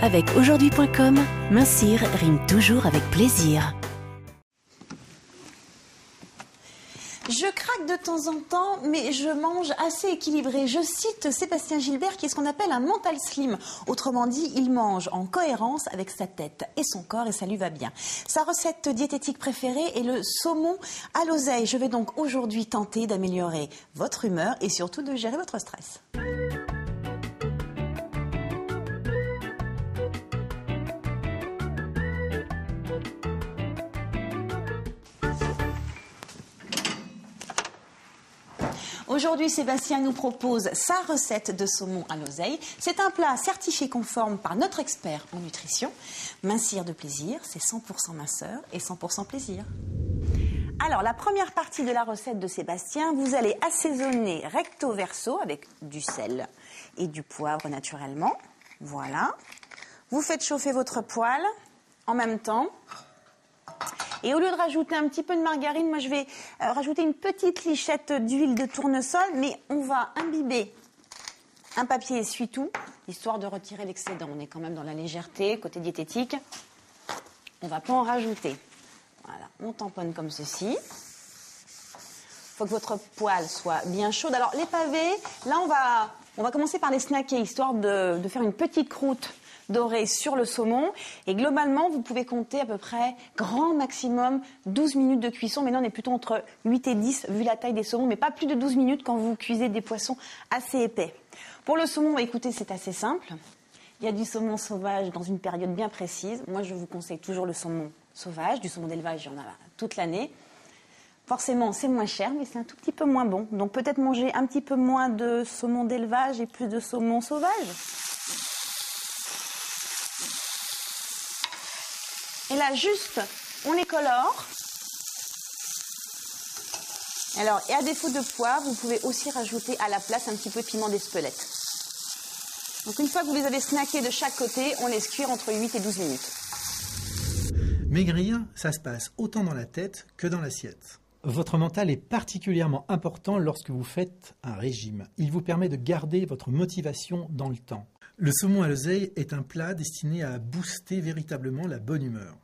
Avec aujourd'hui.com, mincir rime toujours avec plaisir. Je craque de temps en temps, mais je mange assez équilibré. Je cite Sébastien Gilbert, qui est ce qu'on appelle un mental slim. Autrement dit, il mange en cohérence avec sa tête et son corps, et ça lui va bien. Sa recette diététique préférée est le saumon à l'oseille. Je vais donc aujourd'hui tenter d'améliorer votre humeur et surtout de gérer votre stress. Aujourd'hui, Sébastien nous propose sa recette de saumon à l'oseille. C'est un plat certifié conforme par notre expert en nutrition. Mincir de plaisir, c'est 100% minceur et 100% plaisir. Alors, la première partie de la recette de Sébastien, vous allez assaisonner recto verso avec du sel et du poivre naturellement. Voilà. Vous faites chauffer votre poêle en même temps. Et au lieu de rajouter un petit peu de margarine, moi je vais rajouter une petite lichette d'huile de tournesol, mais on va imbiber un papier essuie-tout, histoire de retirer l'excédent. On est quand même dans la légèreté, côté diététique. On ne va pas en rajouter. Voilà, on tamponne comme ceci. Il faut que votre poêle soit bien chaude. Alors les pavés, là on va commencer par les snacker, histoire de faire une petite croûte doré sur le saumon, et globalement vous pouvez compter à peu près grand maximum 12 minutes de cuisson, mais là on est plutôt entre 8 et 10 vu la taille des saumons, mais pas plus de 12 minutes quand vous cuisez des poissons assez épais. Pour le saumon, écoutez, c'est assez simple. Il y a du saumon sauvage dans une période bien précise. Moi je vous conseille toujours le saumon sauvage, du saumon d'élevage il y en a toute l'année. Forcément c'est moins cher, mais c'est un tout petit peu moins bon, donc peut-être manger un petit peu moins de saumon d'élevage et plus de saumon sauvage. Et là, juste, on les colore. Alors, et à défaut de poivre, vous pouvez aussi rajouter à la place un petit peu de piment d'Espelette. Donc, une fois que vous les avez snackés de chaque côté, on laisse cuire entre 8 et 12 minutes. Maigrir, ça se passe autant dans la tête que dans l'assiette. Votre mental est particulièrement important lorsque vous faites un régime. Il vous permet de garder votre motivation dans le temps. Le saumon à l'oseille est un plat destiné à booster véritablement la bonne humeur.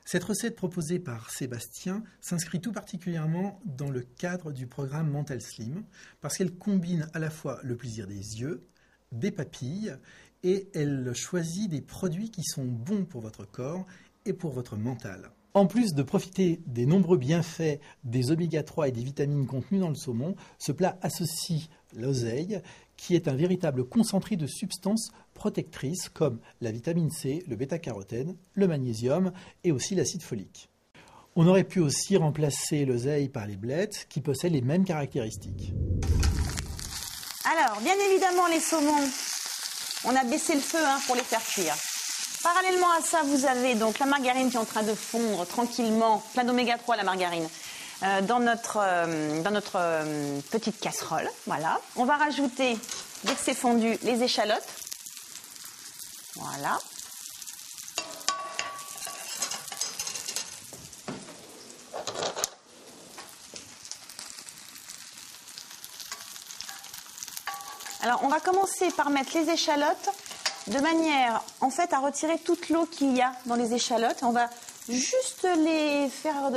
Cette recette proposée par Sébastien s'inscrit tout particulièrement dans le cadre du programme Mental Slim parce qu'elle combine à la fois le plaisir des yeux, des papilles, et elle choisit des produits qui sont bons pour votre corps et pour votre mental. En plus de profiter des nombreux bienfaits des oméga 3 et des vitamines contenues dans le saumon, ce plat associe l'oseille, qui est un véritable concentré de substances protectrices comme la vitamine C, le bêta-carotène, le magnésium et aussi l'acide folique. On aurait pu aussi remplacer l'oseille par les blettes qui possèdent les mêmes caractéristiques. Alors, bien évidemment, les saumons, on a baissé le feu pour les faire cuire. Parallèlement à ça, vous avez donc la margarine qui est en train de fondre tranquillement, plein d'oméga 3 la margarine, dans notre petite casserole. Voilà. On va rajouter, dès que c'est fondu, les échalotes. Voilà. Alors, on va commencer par mettre les échalotes de manière, en fait, à retirer toute l'eau qu'il y a dans les échalotes. On va juste les faire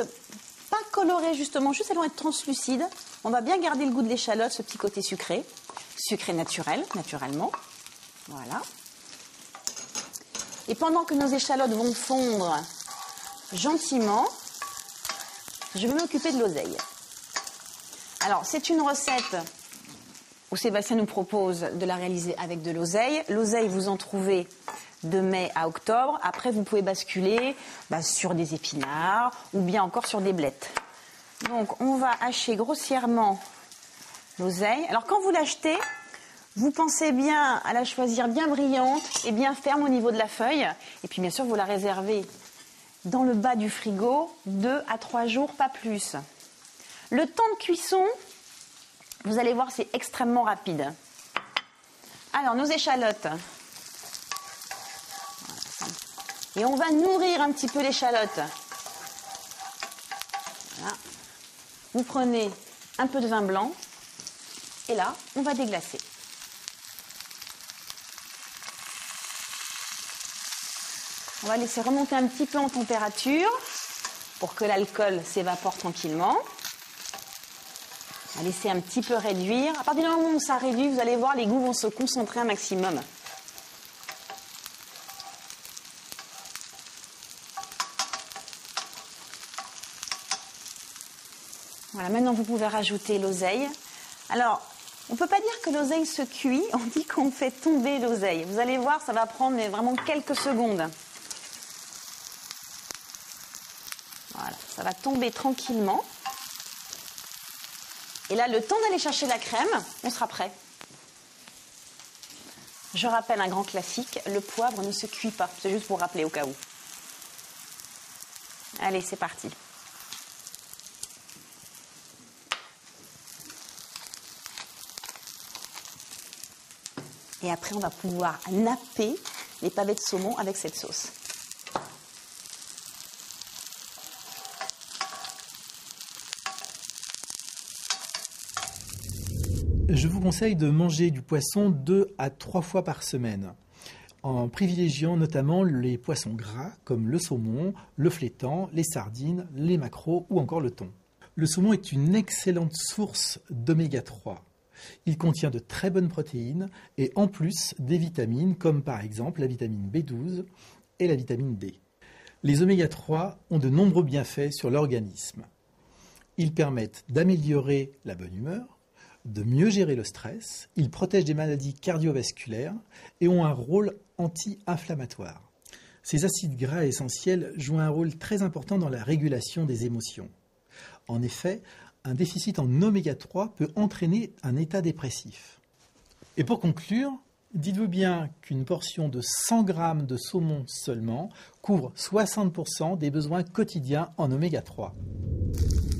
pas colorer, justement, juste elles vont être translucides. On va bien garder le goût de l'échalote, ce petit côté sucré. Sucré naturel, naturellement. Voilà. Et pendant que nos échalotes vont fondre gentiment, je vais m'occuper de l'oseille. Alors, c'est une recette où Sébastien nous propose de la réaliser avec de l'oseille. L'oseille, vous en trouvez de mai à octobre. Après, vous pouvez basculer sur des épinards ou bien encore sur des blettes. Donc, on va hacher grossièrement l'oseille. Alors, quand vous l'achetez, vous pensez bien à la choisir bien brillante et bien ferme au niveau de la feuille. Et puis, bien sûr, vous la réservez dans le bas du frigo 2 à 3 jours, pas plus. Le temps de cuisson, vous allez voir, c'est extrêmement rapide. Alors, nos échalotes. Et on va nourrir un petit peu l'échalote. Voilà. Vous prenez un peu de vin blanc. Et là, on va déglacer. On va laisser remonter un petit peu en température pour que l'alcool s'évapore tranquillement. On va laisser un petit peu réduire. À partir du moment où ça réduit, vous allez voir, les goûts vont se concentrer un maximum. Voilà, maintenant vous pouvez rajouter l'oseille. Alors, on ne peut pas dire que l'oseille se cuit, on dit qu'on fait tomber l'oseille. Vous allez voir, ça va prendre vraiment quelques secondes. Voilà, ça va tomber tranquillement. Et là, le temps d'aller chercher la crème, on sera prêt. Je rappelle un grand classique, le poivre ne se cuit pas. C'est juste pour rappeler au cas où. Allez, c'est parti. Et après, on va pouvoir napper les pavés de saumon avec cette sauce. Je vous conseille de manger du poisson 2 à 3 fois par semaine, en privilégiant notamment les poissons gras comme le saumon, le flétan, les sardines, les maquereaux ou encore le thon. Le saumon est une excellente source d'oméga 3. Il contient de très bonnes protéines et en plus des vitamines comme par exemple la vitamine B12 et la vitamine D. Les oméga 3 ont de nombreux bienfaits sur l'organisme. Ils permettent d'améliorer la bonne humeur, de mieux gérer le stress, ils protègent des maladies cardiovasculaires et ont un rôle anti-inflammatoire. Ces acides gras essentiels jouent un rôle très important dans la régulation des émotions. En effet, un déficit en oméga 3 peut entraîner un état dépressif. Et pour conclure, dites-vous bien qu'une portion de 100 g de saumon seulement couvre 60% des besoins quotidiens en oméga 3.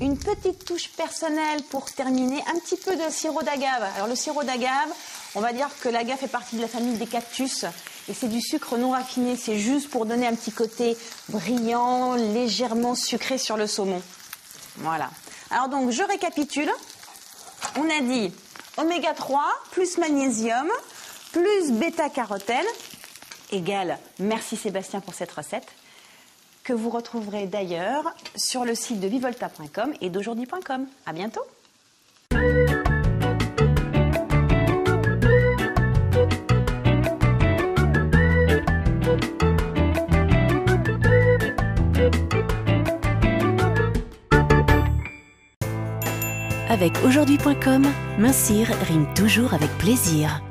Une petite touche personnelle pour terminer, un petit peu de sirop d'agave. Alors le sirop d'agave, on va dire que l'agave fait partie de la famille des cactus et c'est du sucre non raffiné. C'est juste pour donner un petit côté brillant, légèrement sucré sur le saumon. Voilà. Alors donc je récapitule. On a dit oméga 3 plus magnésium plus bêta-carotène égale, merci Sébastien pour cette recette, que vous retrouverez d'ailleurs sur le site de vivolta.com et d'aujourd'hui.com. À bientôt. Avec aujourd'hui.com, mincir rime toujours avec plaisir.